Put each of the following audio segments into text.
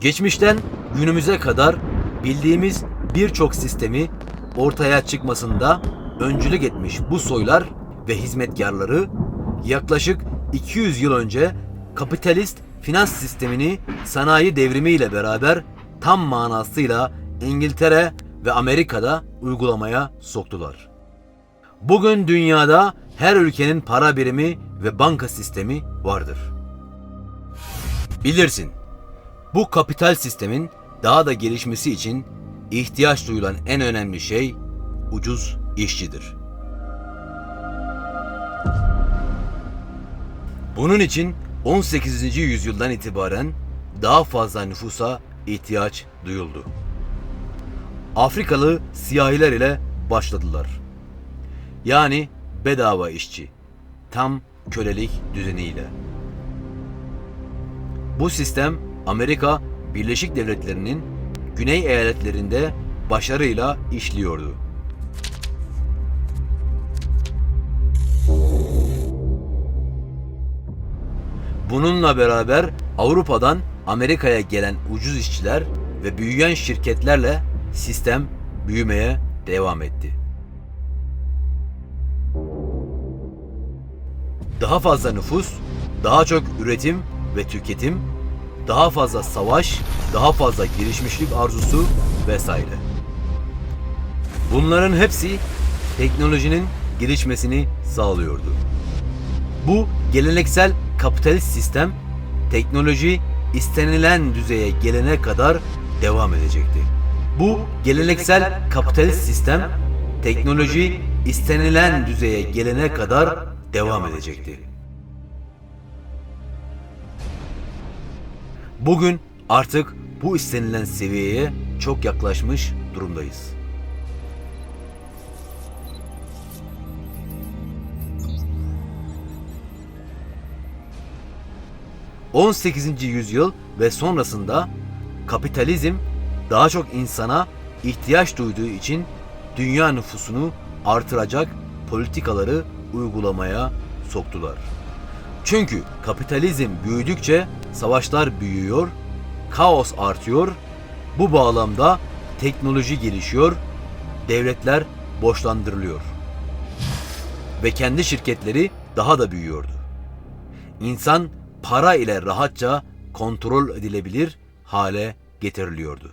Geçmişten günümüze kadar bildiğimiz birçok sistemi ortaya çıkmasında öncülük etmiş bu soylar ve hizmetkarları yaklaşık 200 yıl önce kapitalist finans sistemini sanayi devrimiyle beraber tam manasıyla İngiltere ve Amerika'da uygulamaya soktular. Bugün dünyada her ülkenin para birimi ve banka sistemi vardır. Bilirsin, bu kapital sistemin daha da gelişmesi için ihtiyaç duyulan en önemli şey ucuz işçidir. Bunun için 18. yüzyıldan itibaren daha fazla nüfusa ihtiyaç duyuldu. Afrikalı siyahiler ile başladılar. Yani bedava işçi, tam kölelik düzeniyle. Bu sistem Amerika Birleşik Devletleri'nin güney eyaletlerinde başarıyla işliyordu. Bununla beraber Avrupa'dan Amerika'ya gelen ucuz işçiler ve büyüyen şirketlerle sistem büyümeye devam etti. Daha fazla nüfus, daha çok üretim ve tüketim, daha fazla savaş, daha fazla gelişmişlik arzusu vesaire. Bunların hepsi teknolojinin gelişmesini sağlıyordu. Bu geleneksel kapitalist sistem teknoloji istenilen düzeye gelene kadar devam edecekti. Bu geleneksel kapitalist sistem teknoloji istenilen düzeye gelene kadar devam edecekti. Bugün artık bu istenilen seviyeye çok yaklaşmış durumdayız. ...18. yüzyıl ve sonrasında kapitalizm daha çok insana ihtiyaç duyduğu için dünya nüfusunu artıracak politikaları uygulamaya soktular. Çünkü kapitalizm büyüdükçe savaşlar büyüyor, kaos artıyor, bu bağlamda teknoloji gelişiyor, devletler borçlandırılıyor ve kendi şirketleri daha da büyüyordu. İnsan para ile rahatça kontrol edilebilir hale getiriliyordu.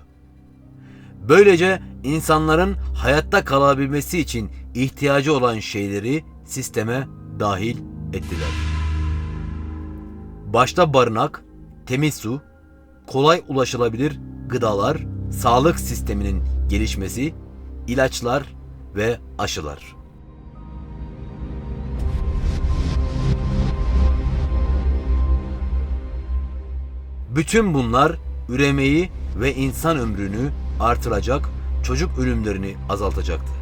Böylece insanların hayatta kalabilmesi için ihtiyacı olan şeyleri sisteme dahil ettiler. Başta barınak, temiz su, kolay ulaşılabilir gıdalar, sağlık sisteminin gelişmesi, ilaçlar ve aşılar. Bütün bunlar üremeyi ve insan ömrünü artıracak, çocuk ölümlerini azaltacaktı.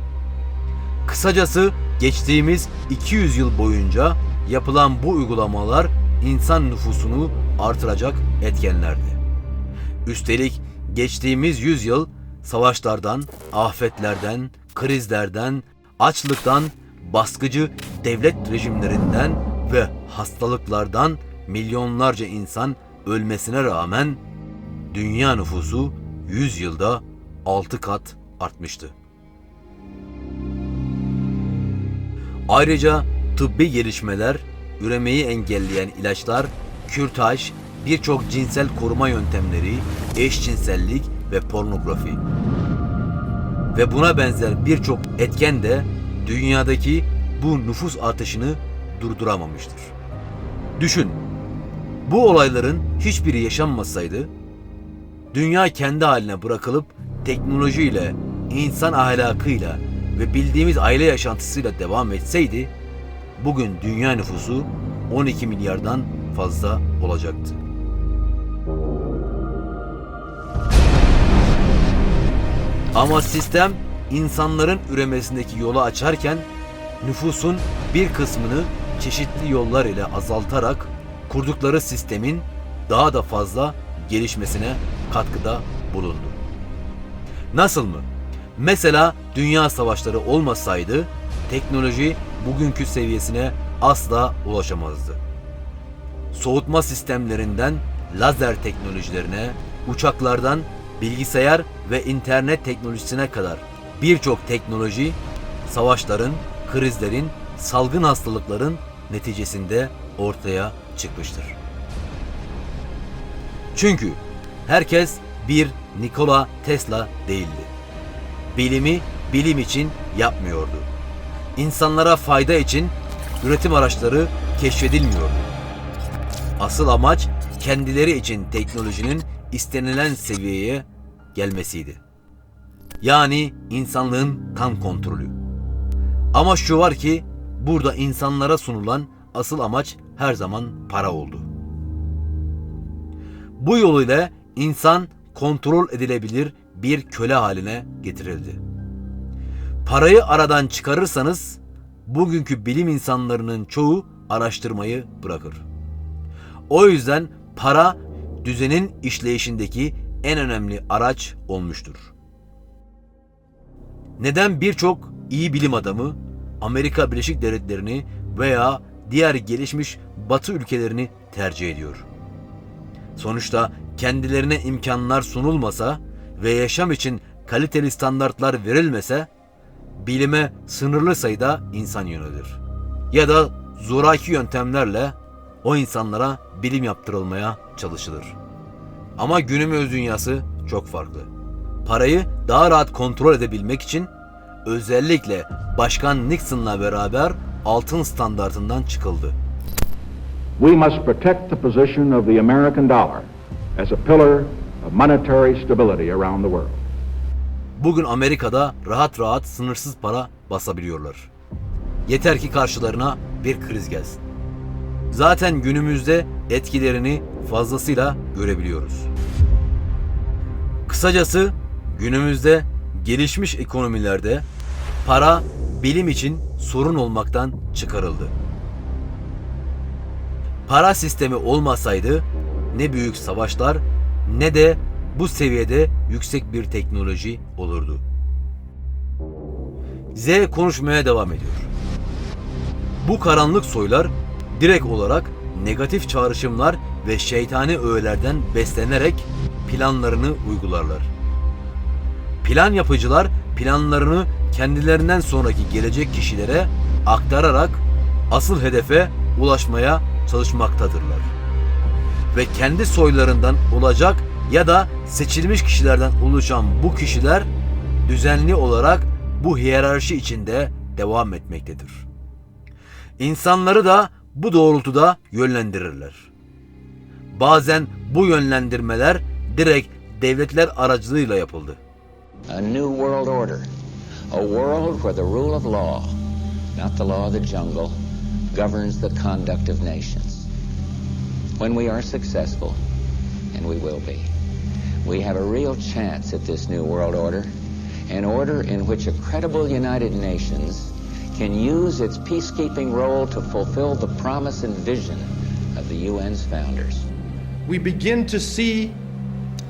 Kısacası geçtiğimiz 200 yıl boyunca yapılan bu uygulamalar insan nüfusunu artıracak etkenlerdi. Üstelik geçtiğimiz 100 yıl savaşlardan, afetlerden, krizlerden, açlıktan, baskıcı devlet rejimlerinden ve hastalıklardan milyonlarca insan ölmesine rağmen dünya nüfusu 100 yılda 6 kat artmıştı. Ayrıca tıbbi gelişmeler, üremeyi engelleyen ilaçlar, kürtaj, birçok cinsel koruma yöntemleri, eşcinsellik ve pornografi ve buna benzer birçok etken de dünyadaki bu nüfus artışını durduramamıştır. Düşün, bu olayların hiçbiri yaşanmasaydı, dünya kendi haline bırakılıp teknolojiyle, insan ahlakıyla ve bildiğimiz aile yaşantısıyla devam etseydi, bugün dünya nüfusu 12 milyardan fazla olacaktı. Ama sistem insanların üremesindeki yolu açarken nüfusun bir kısmını çeşitli yollar ile azaltarak kurdukları sistemin daha da fazla gelişmesine katkıda bulundu. Nasıl mı? Mesela dünya savaşları olmasaydı teknoloji bugünkü seviyesine asla ulaşamazdı. Soğutma sistemlerinden lazer teknolojilerine, uçaklardan bilgisayar ve internet teknolojisine kadar birçok teknoloji, savaşların, krizlerin, salgın hastalıkların neticesinde ortaya çıkmıştır. Çünkü herkes bir Nikola Tesla değildi. Bilimi bilim için yapmıyordu. İnsanlara fayda için üretim araçları keşfedilmiyordu. Asıl amaç kendileri için teknolojinin istenilen seviyeye gelmesiydi. Yani insanlığın tam kontrolü. Ama şu var ki burada insanlara sunulan asıl amaç her zaman para oldu. Bu yoluyla insan kontrol edilebilir bir köle haline getirildi. Parayı aradan çıkarırsanız bugünkü bilim insanlarının çoğu araştırmayı bırakır. O yüzden para düzenin işleyişindeki en önemli araç olmuştur. Neden birçok iyi bilim adamı Amerika Birleşik Devletleri'ni veya diğer gelişmiş Batı ülkelerini tercih ediyor? Sonuçta kendilerine imkanlar sunulmasa ve yaşam için kaliteli standartlar verilmese bilime sınırlı sayıda insan yönelir. Ya da zoraki yöntemlerle o insanlara bilim yaptırılmaya çalışılır. Ama günümüz dünyası çok farklı. Parayı daha rahat kontrol edebilmek için özellikle Başkan Nixon'la beraber altın standartından çıkıldı. We must protect the position of the American dollar as a pillar of monetary stability around the world. Bugün Amerika'da rahat rahat sınırsız para basabiliyorlar. Yeter ki karşılarına bir kriz gelsin. Zaten günümüzde etkilerini fazlasıyla görebiliyoruz. Kısacası günümüzde gelişmiş ekonomilerde para bilim için sorun olmaktan çıkarıldı. Para sistemi olmasaydı ne büyük savaşlar ne de bu seviyede yüksek bir teknoloji olurdu. Z konuşmaya devam ediyor. Bu karanlık soylar direkt olarak negatif çağrışımlar ve şeytani öğelerden beslenerek planlarını uygularlar. Plan yapıcılar planlarını kendilerinden sonraki gelecek kişilere aktararak asıl hedefe ulaşmaya çalışmaktadırlar. Ve kendi soylarından olacak ya da seçilmiş kişilerden oluşan bu kişiler düzenli olarak bu hiyerarşi içinde devam etmektedir. İnsanları da bu doğrultuda yönlendirirler. Bazen bu yönlendirmeler direkt devletler aracılığıyla yapıldı. A new world order. A world where the rule of law, not the law of the jungle, governs the conduct of nations. When we are successful, and we will be, we have a real chance at this new world order, an order in which a credible United Nations can use its peacekeeping role to fulfill the promise and vision of the UN's founders. We begin to see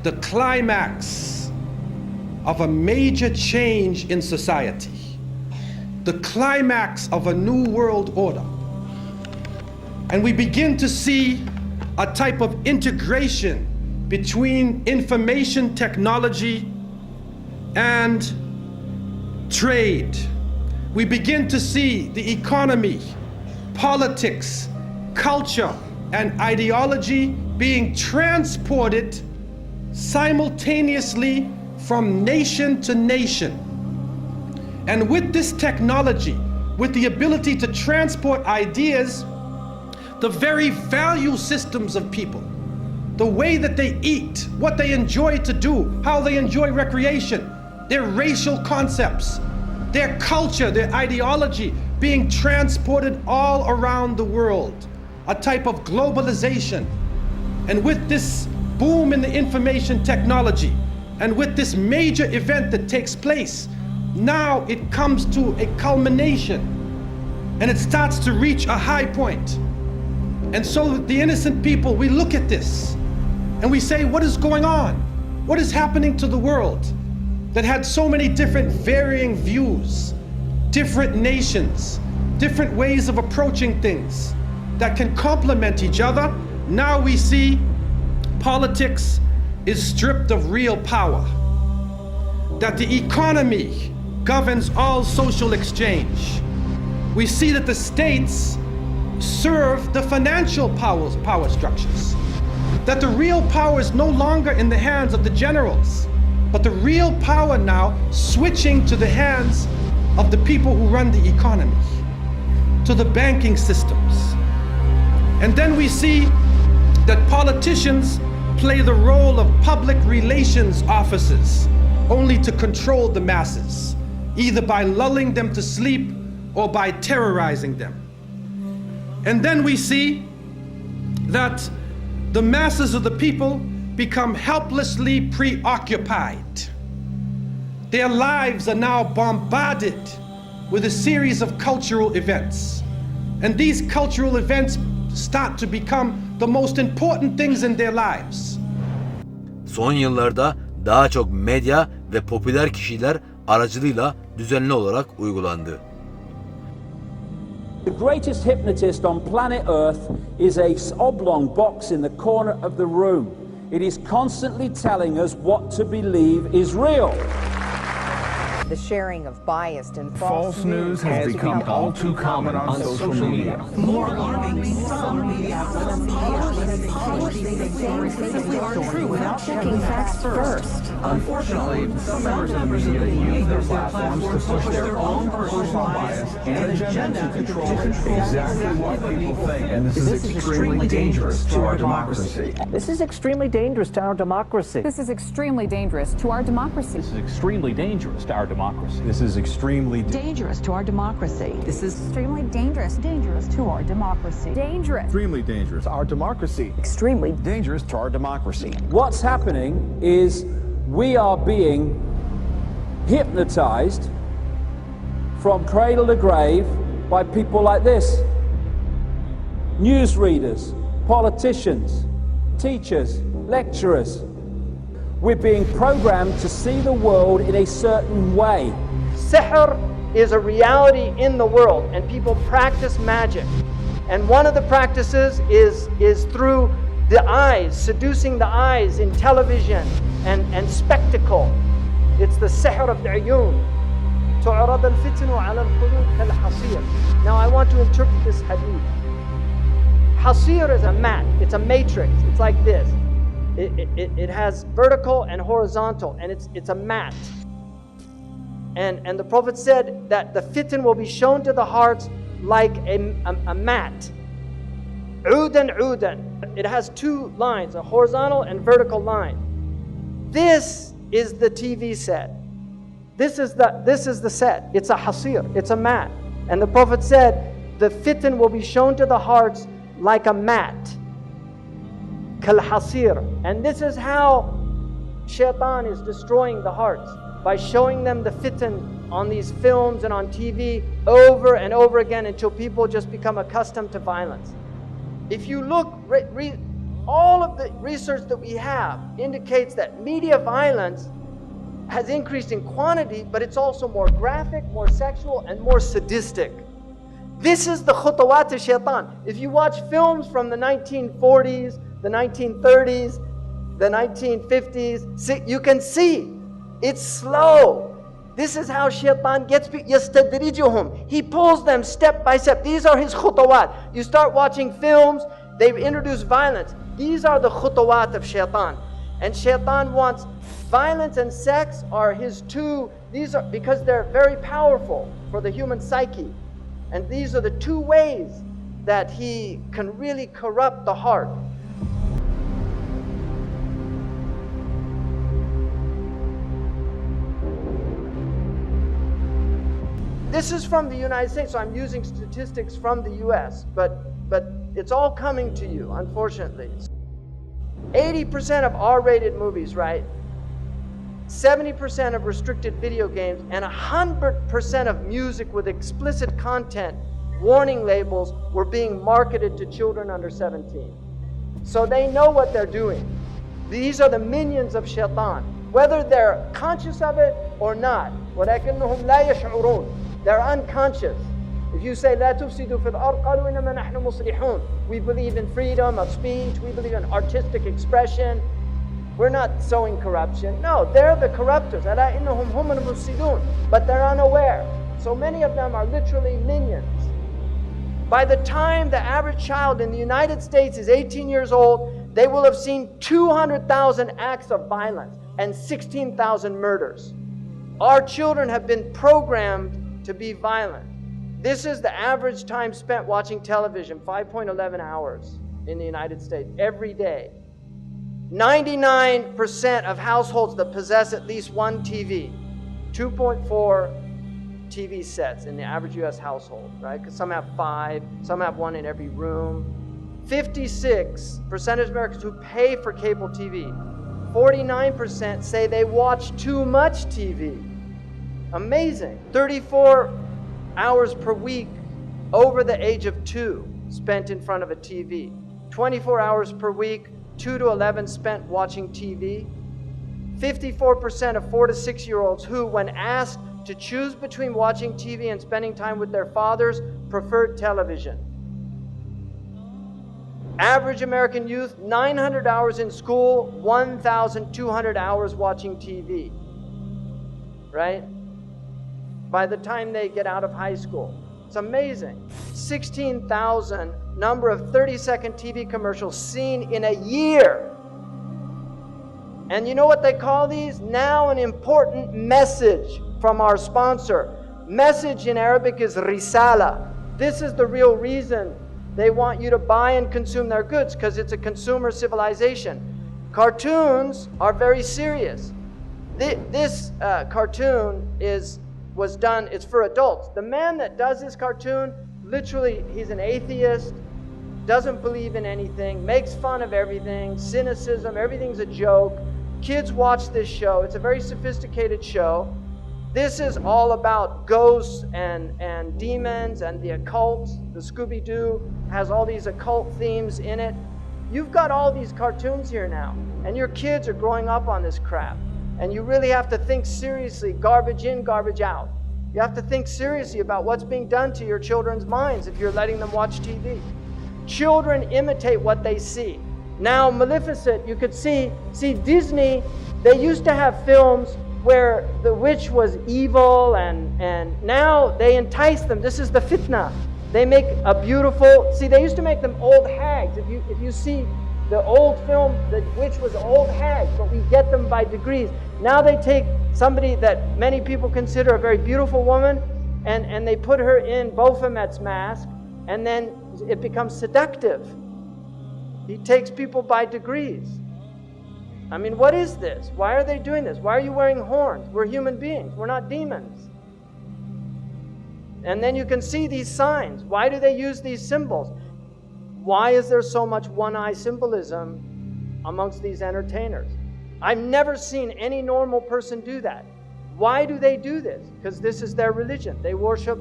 the climax of a major change in society, the climax of a new world order. And we begin to see a type of integration between information technology and trade. We begin to see the economy, politics, culture, and ideology being transported simultaneously from nation to nation. And with this technology, with the ability to transport ideas, the very value systems of people, the way that they eat, what they enjoy to do, how they enjoy recreation, their racial concepts, their culture, their ideology being transported all around the world, a type of globalization. And with this boom in the information technology, and with this major event that takes place, now it comes to a culmination and it starts to reach a high point. And so the innocent people, we look at this and we say, what is going on? What is happening to the world that had so many different varying views, different nations, different ways of approaching things that can complement each other? Now we see politics is stripped of real power, that the economy governs all social exchange. We see that the states serve the financial power structures, that the real power is no longer in the hands of the generals, but the real power now switching to the hands of the people who run the economy, to the banking systems. And then we see that politicians play the role of public relations officers only to control the masses, either by lulling them to sleep or by terrorizing them. And then we see that the masses of the people become helplessly preoccupied. Their lives are now bombarded with a series of cultural events. And these cultural events start to become the most important things in their lives. Son yıllarda daha çok medya ve popüler kişiler aracılığıyla düzenli olarak uygulandı. The greatest hypnotist on planet Earth is a oblong box in the corner of the room. It is constantly telling us what to believe is real. The sharing of biased and False news has become all too common on social media. More alarming, some media outlets are true without checking facts first. Unfortunately, some members of the media use their platforms to push their own personal bias and agenda to control exactly what people think. And this is extremely dangerous to our democracy. This is extremely dangerous to our democracy. This is extremely dangerous to our democracy. This is extremely dangerous to our democracy. This is extremely dangerous to our democracy. This is extremely dangerous to our democracy. Dangerous. Extremely dangerous to our democracy. Extremely dangerous to our democracy. What's happening is we are being hypnotized from cradle to grave by people like this. Newsreaders, politicians, teachers, lecturers. We're being programmed to see the world in a certain way. Sihr is a reality in the world, and people practice magic. And one of the practices is through the eyes, seducing the eyes in television and spectacle. It's the sihr of the ayun. تعرض الفتن على القلوب كالحصير. Now I want to interpret this hadith. Hasir is a mat, it's a matrix, it's like this. It has vertical and horizontal, and it's a mat. And the Prophet said that the fitan will be shown to the hearts like a mat. Udan, udan. It has two lines, a horizontal and vertical line. This is the TV set. This is the set. It's a hasir, it's a mat. And the Prophet said, the fitan will be shown to the hearts like a mat. Kal-hasir. And this is how shaitan is destroying the hearts, by showing them the fitan on these films and on TV over and over again until people just become accustomed to violence. If you look, all of the research that we have indicates that media violence has increased in quantity, but it's also more graphic, more sexual, and more sadistic. This is the khutawat of shaitan. If you watch films from the 1940s, the 1930s, the 1950s, you can see it's slow. This is how shaitan gets people. يَسْتَدْرِجُهُمْ. He pulls them step by step. These are his khutawat. You start watching films, they've introduced violence. These are the khutawat of shaitan. And shaitan wants violence and sex are his two, these are because they're very powerful for the human psyche. And these are the two ways that he can really corrupt the heart. This is from the United States, so I'm using statistics from the US, but it's all coming to you, unfortunately. 80% of R-rated movies, right? 70% of restricted video games, and 100% of music with explicit content, warning labels, were being marketed to children under 17. So they know what they're doing. These are the minions of shaitan, whether they're conscious of it or not. وَلَكِنَّهُمْ لَا يَشْعُرُونَ. They're unconscious. If you say, لَا تُفْسِدُوا فِي الْأَرْضِ قَالُوا إِنَّمَا نَحْنُ مُصْلِحُونَ. We believe in freedom of speech, we believe in artistic expression. We're not sowing corruption. No, they're the corruptors. But they're unaware. So many of them are literally minions. By the time the average child in the United States is 18 years old, they will have seen 200,000 acts of violence and 16,000 murders. Our children have been programmed to be violent. This is the average time spent watching television, 5.11 hours in the United States every day. 99% of households that possess at least one TV, 2.4 TV sets in the average US household, right? Because some have 5, some have 1 in every room. 56% of Americans who pay for cable TV, 49% say they watch too much TV. Amazing. 34 hours per week over the age of 2 spent in front of a TV. 24 hours per week, 2 to 11 spent watching TV. 54% of 4 to 6-year-olds who, when asked to choose between watching TV and spending time with their fathers, preferred television. Average American youth, 900 hours in school, 1,200 hours watching TV. Right? By the time they get out of high school. It's amazing. 16,000 number of 30-second TV commercials seen in a year. And you know what they call these? Now an important message from our sponsor. Message in Arabic is risala. This is the real reason they want you to buy and consume their goods, because it's a consumer civilization. Cartoons are very serious. This cartoon was done, it's for adults. The man that does this cartoon, literally, he's an atheist, doesn't believe in anything, makes fun of everything, cynicism, everything's a joke. Kids watch this show. It's a very sophisticated show. This is all about ghosts and demons and the occult. The Scooby-Doo has all these occult themes in it. You've got all these cartoons here now, and your kids are growing up on this crap. And you really have to think seriously, garbage in, garbage out. You have to think seriously about what's being done to your children's minds if you're letting them watch TV. Children imitate what they see. Now, Maleficent, you could see Disney, they used to have films where the witch was evil, and now they entice them. This is the fitna. They make a beautiful, they used to make them old hags. If you see the old film, the witch was an old hag, but we get them by degrees. Now they take somebody that many people consider a very beautiful woman, and they put her in Baphomet's mask, and then it becomes seductive. He takes people by degrees. I mean, what is this? Why are they doing this? Why are you wearing horns? We're human beings. We're not demons. And then you can see these signs. Why do they use these symbols? Why is there so much one-eye symbolism amongst these entertainers? I've never seen any normal person do that. Why do they do this? Because this is their religion. They worship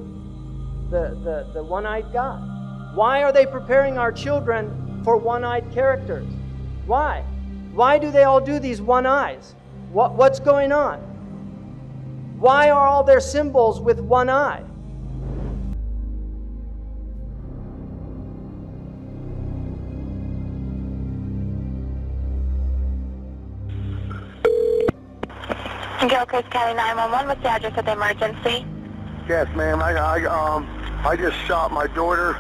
the one-eyed God. Why are they preparing our children for one-eyed characters? Why? Why do they all do these one eyes? What's going on? Why are all their symbols with one eye? Gilchrist County 911, what's the address of the emergency? Yes, ma'am. I just shot my daughter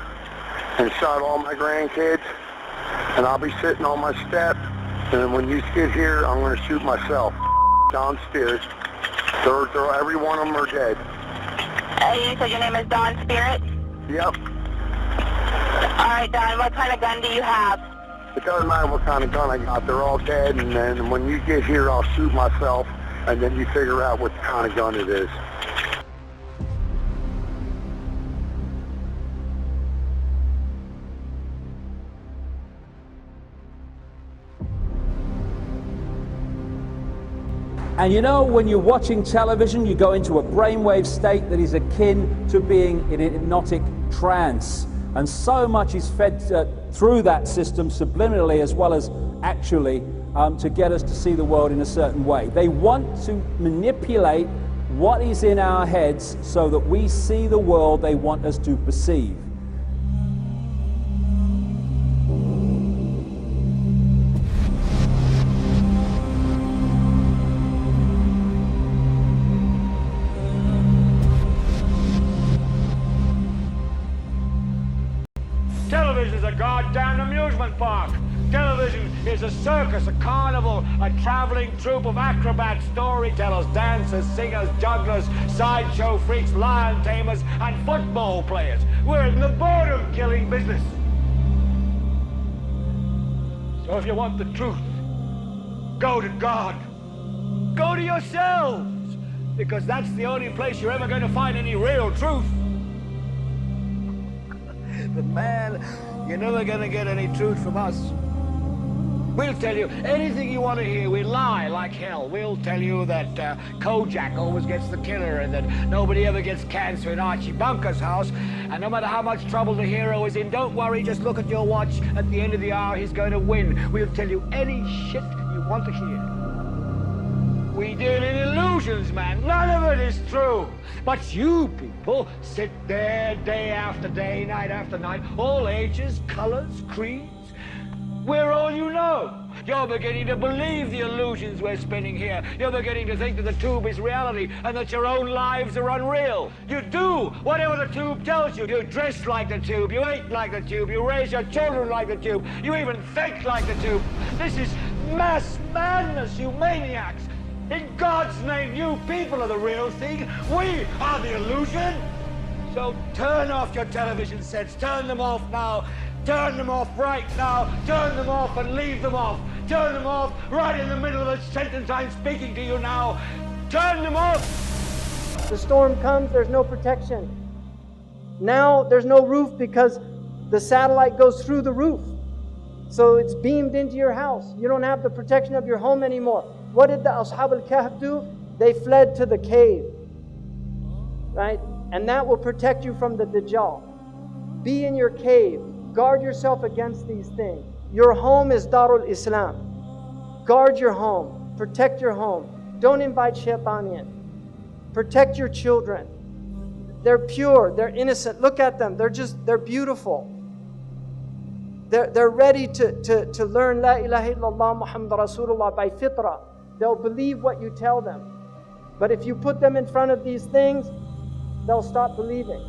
and shot all my grandkids, and I'll be sitting on my step, and when you get here, I'm going to shoot myself downstairs. Every one of them are dead. You said your name is Don Spirit? Yep. All right, Don, what kind of gun do you have? It doesn't matter what kind of gun I got. They're all dead, and then when you get here, I'll shoot myself, and then you figure out what kind of gun it is. And you know, when you're watching television, you go into a brainwave state that is akin to being in a hypnotic trance. And so much is fed through that system subliminally as well as actually to get us to see the world in a certain way. They want to manipulate what is in our heads so that we see the world they want us to perceive. a goddamn amusement park. Television is a circus, a carnival, a traveling troupe of acrobats, storytellers, dancers, singers, jugglers, sideshow freaks, lion tamers, and football players. We're in the boredom-killing business. So if you want the truth, go to God. Go to yourselves, because that's the only place you're ever going to find any real truth. But man, you're never going to get any truth from us. We'll tell you anything you want to hear. We lie like hell. We'll tell you that Kojak always gets the killer and that nobody ever gets cancer in Archie Bunker's house. And no matter how much trouble the hero is in, don't worry, just look at your watch. At the end of the hour, he's going to win. We'll tell you any shit you want to hear. We deal in illusions, man. None of it is true. But you people sit there day after day, night after night, all ages, colors, creeds. We're all you know. You're beginning to believe the illusions we're spinning here. You're beginning to think that the tube is reality and that your own lives are unreal. You do whatever the tube tells you. You dress like the tube. You eat like the tube. You raise your children like the tube. You even think like the tube. This is mass madness, you maniacs. In God's name, you people are the real thing. We are the illusion. So turn off your television sets. Turn them off now. Turn them off right now. Turn them off and leave them off. Turn them off right in the middle of the sentence I'm speaking to you now. Turn them off. The storm comes, there's no protection. Now there's no roof because the satellite goes through the roof. So it's beamed into your house. You don't have the protection of your home anymore. What did the Ashab al-Kahf do? They fled to the cave. Right? And that will protect you from the Dajjal. Be in your cave. Guard yourself against these things. Your home is Darul Islam. Guard your home. Protect your home. Don't invite shaitan in. Protect your children. They're pure. They're innocent. Look at them. They're beautiful. They're ready to learn La ilaha illallah Muhammad Rasulullah by fitrah. They'll believe what you tell them. But if you put them in front of these things, they'll stop believing.